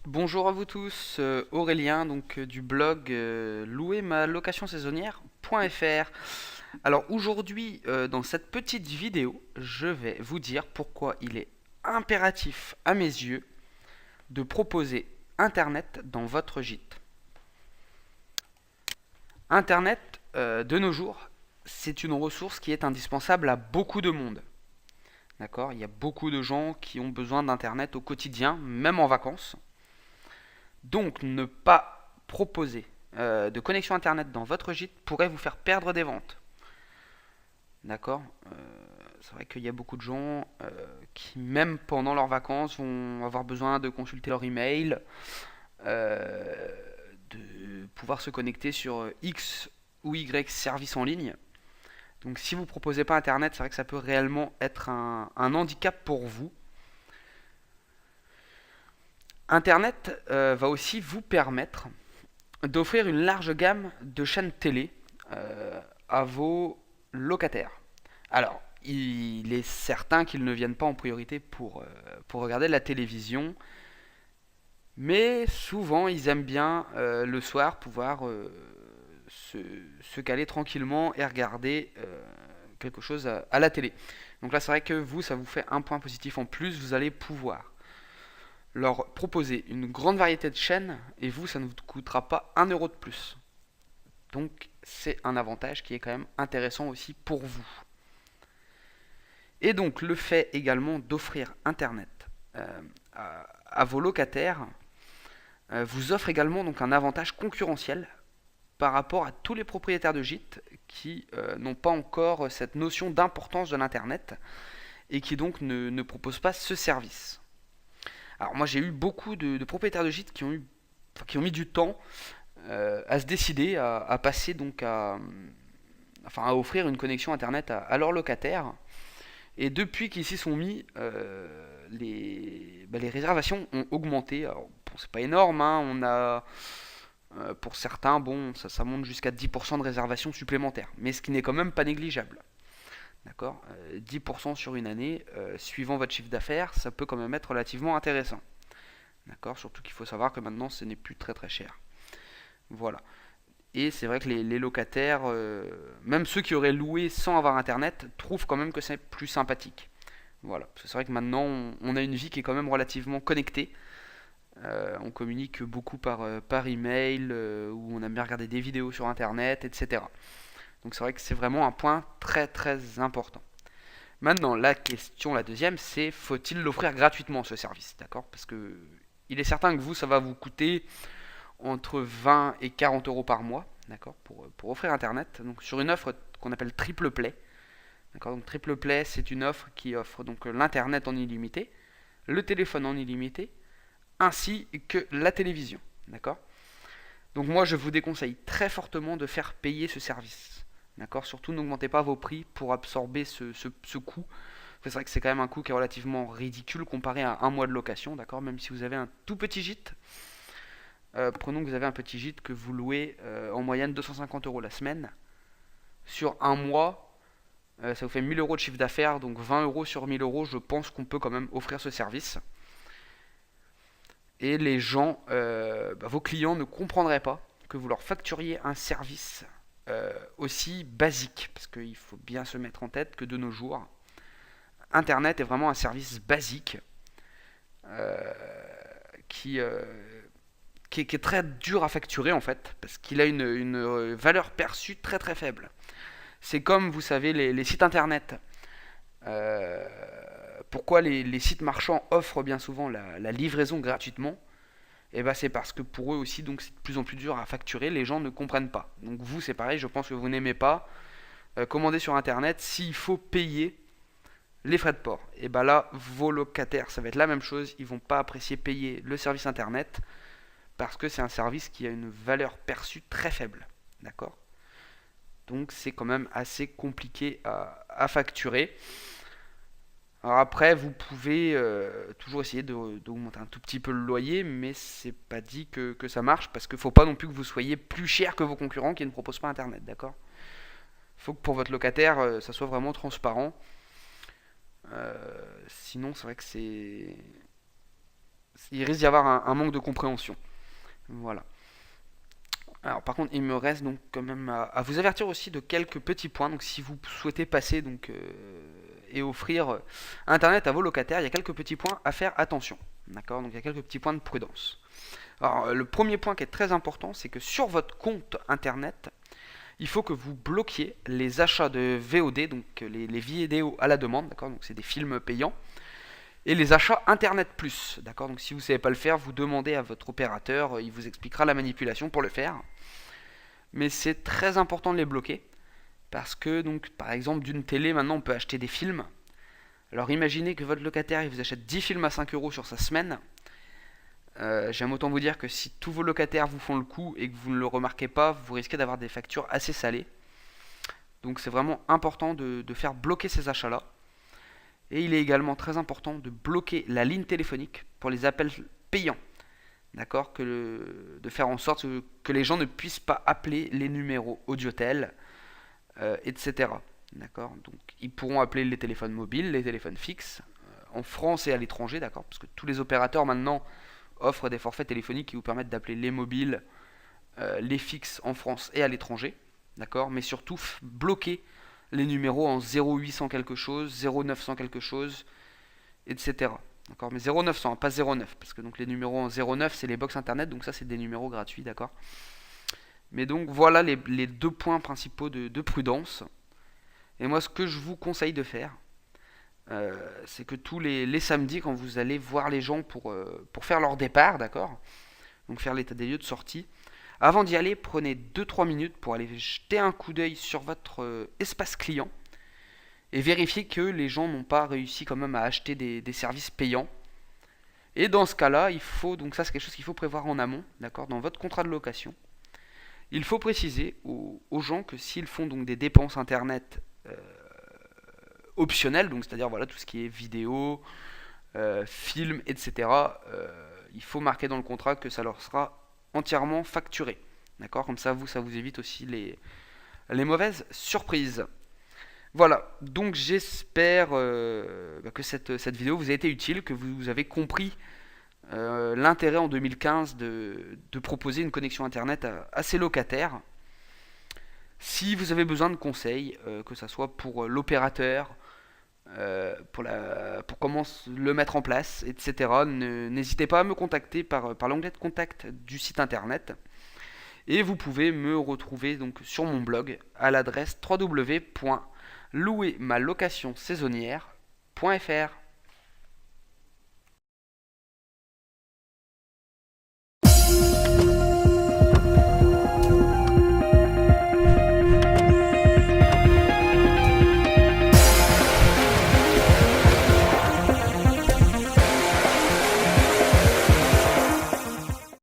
Bonjour à vous tous, Aurélien du blog louer ma location saisonnière.fr. Alors aujourd'hui, dans cette petite vidéo, je vais vous dire pourquoi il est impératif à mes yeux de proposer Internet dans votre gîte. Internet, de nos jours, c'est une ressource qui est indispensable à beaucoup de monde. D'accord? Il y a beaucoup de gens qui ont besoin d'Internet au quotidien, même en vacances. Donc, ne pas proposer de connexion Internet dans votre gîte pourrait vous faire perdre des ventes. D'accord. C'est vrai qu'il y a beaucoup de gens qui, même pendant leurs vacances, vont avoir besoin de consulter leur email, de pouvoir se connecter sur X ou Y services en ligne. Donc, si vous ne proposez pas Internet, c'est vrai que ça peut réellement être un handicap pour vous. Internet va aussi vous permettre d'offrir une large gamme de chaînes télé à vos locataires. Alors, il est certain qu'ils ne viennent pas en priorité pour regarder la télévision, mais souvent ils aiment bien le soir pouvoir se, se caler tranquillement et regarder quelque chose à la télé. Donc là, c'est vrai que vous, ça vous fait un point positif en plus, vous allez pouvoir leur proposer une grande variété de chaînes et vous, ça ne vous coûtera pas 1 euro de plus. Donc c'est un avantage qui est quand même intéressant aussi pour vous. Et donc le fait également d'offrir Internet à vos locataires vous offre également donc un avantage concurrentiel par rapport à tous les propriétaires de gîtes qui n'ont pas encore cette notion d'importance de l'Internet et qui donc ne proposent pas ce service. Alors moi j'ai eu beaucoup de propriétaires de gîtes qui ont mis du temps à se décider à passer à offrir une connexion internet à leurs locataires. Et depuis qu'ils s'y sont mis, les réservations ont augmenté. Alors, bon, c'est pas énorme, hein, on a pour certains, bon, ça monte jusqu'à 10% de réservations supplémentaires, mais ce qui n'est quand même pas négligeable. D'accord. 10% sur une année, suivant votre chiffre d'affaires, ça peut quand même être relativement intéressant. D'accord. Surtout qu'il faut savoir que maintenant, ce n'est plus très très cher. Voilà. Et c'est vrai que les locataires, même ceux qui auraient loué sans avoir internet, trouvent quand même que c'est plus sympathique. Voilà. C'est vrai que maintenant, on a une vie qui est quand même relativement connectée. On communique beaucoup par email, où on aime bien regarder des vidéos sur internet, etc. Donc c'est vrai que c'est vraiment un point très très important. Maintenant, la question, la deuxième, c'est faut-il l'offrir gratuitement ce service, d'accord? Parce que il est certain que vous, ça va vous coûter entre 20 et 40 euros par mois, d'accord, pour offrir Internet. Donc sur une offre qu'on appelle Triple Play, d'accord. Donc Triple Play, c'est une offre qui offre donc l'Internet en illimité, le téléphone en illimité, ainsi que la télévision, d'accord. Donc moi, je vous déconseille très fortement de faire payer ce service, d'accord. Surtout, n'augmentez pas vos prix pour absorber ce coût. C'est vrai que c'est quand même un coût qui est relativement ridicule comparé à un mois de location, d'accord. Même si vous avez un tout petit gîte, prenons que vous avez un petit gîte que vous louez en moyenne 250 euros la semaine. Sur un mois, ça vous fait 1000 euros de chiffre d'affaires, donc 20 euros sur 1000 euros, je pense qu'on peut quand même offrir ce service. Et les gens, vos clients ne comprendraient pas que vous leur facturiez un service aussi basique. Parce qu'il faut bien se mettre en tête que de nos jours, Internet est vraiment un service basique euh, qui, euh, qui est très dur à facturer en fait, parce qu'il a une valeur perçue très très faible. C'est comme, vous savez, les sites internet. Euh, Pourquoi les sites marchands offrent bien souvent la livraison gratuitement? Et ben c'est parce que pour eux aussi, donc c'est de plus en plus dur à facturer, les gens ne comprennent pas. Donc vous, c'est pareil, je pense que vous n'aimez pas commander sur internet s'il faut payer les frais de port. Et ben là, vos locataires, ça va être la même chose, ils vont pas apprécier payer le service internet parce que c'est un service qui a une valeur perçue très faible. D'accord. Donc c'est quand même assez compliqué à facturer. Alors après, vous pouvez toujours essayer d'augmenter un tout petit peu le loyer, mais c'est pas dit que ça marche parce qu'il faut pas non plus que vous soyez plus cher que vos concurrents qui ne proposent pas internet, d'accord. Il faut que pour votre locataire, ça soit vraiment transparent. Sinon, c'est vrai que il risque d'y avoir un manque de compréhension. Voilà. Alors par contre, il me reste donc quand même à vous avertir aussi de quelques petits points. Donc si vous souhaitez passer et offrir Internet à vos locataires, il y a quelques petits points à faire attention. D'accord? Donc il y a quelques petits points de prudence. Alors le premier point qui est très important, c'est que sur votre compte Internet, il faut que vous bloquiez les achats de VOD, donc les vidéos à la demande, d'accord? Donc c'est des films payants. Et les achats Internet Plus, d'accord? Donc si vous ne savez pas le faire, vous demandez à votre opérateur, il vous expliquera la manipulation pour le faire. Mais c'est très important de les bloquer, parce que donc par exemple d'une télé, maintenant on peut acheter des films. Alors imaginez que votre locataire il vous achète 10 films à 5 euros sur sa semaine. J'aime autant vous dire que si tous vos locataires vous font le coup et que vous ne le remarquez pas, vous risquez d'avoir des factures assez salées. Donc c'est vraiment important de faire bloquer ces achats-là. Et il est également très important de bloquer la ligne téléphonique pour les appels payants. D'accord, de faire en sorte que les gens ne puissent pas appeler les numéros Audiotel, etc. D'accord, donc ils pourront appeler les téléphones mobiles, les téléphones fixes, en France et à l'étranger, d'accord, parce que tous les opérateurs maintenant offrent des forfaits téléphoniques qui vous permettent d'appeler les mobiles, les fixes en France et à l'étranger, d'accord, mais surtout bloquer les numéros en 0800 quelque chose, 0900 quelque chose, etc. D'accord, mais 0900, pas 09, parce que donc les numéros en 09 c'est les box internet, donc ça c'est des numéros gratuits, d'accord. Mais donc voilà les deux points principaux de prudence. Et moi ce que je vous conseille de faire, c'est que tous les samedis quand vous allez voir les gens pour faire leur départ, d'accord, donc faire l'état des lieux de sortie, avant d'y aller, prenez 2-3 minutes pour aller jeter un coup d'œil sur votre espace client et vérifier que les gens n'ont pas réussi quand même à acheter des services payants. Et dans ce cas-là, il faut, donc ça c'est quelque chose qu'il faut prévoir en amont, d'accord, dans votre contrat de location. Il faut préciser aux gens que s'ils font donc des dépenses internet optionnelles, donc c'est-à-dire voilà tout ce qui est vidéo, film, etc., il faut marquer dans le contrat que ça leur sera entièrement facturé. D'accord, comme ça vous évite aussi les mauvaises surprises. Voilà, donc j'espère que cette vidéo vous a été utile, que vous avez compris l'intérêt en 2015 de proposer une connexion internet à ses locataires. Si vous avez besoin de conseils, que ce soit pour l'opérateur, pour comment le mettre en place, etc., n'hésitez pas à me contacter par l'onglet de contact du site internet. Et vous pouvez me retrouver donc sur mon blog à l'adresse www.louermalocationsaisonnière.fr.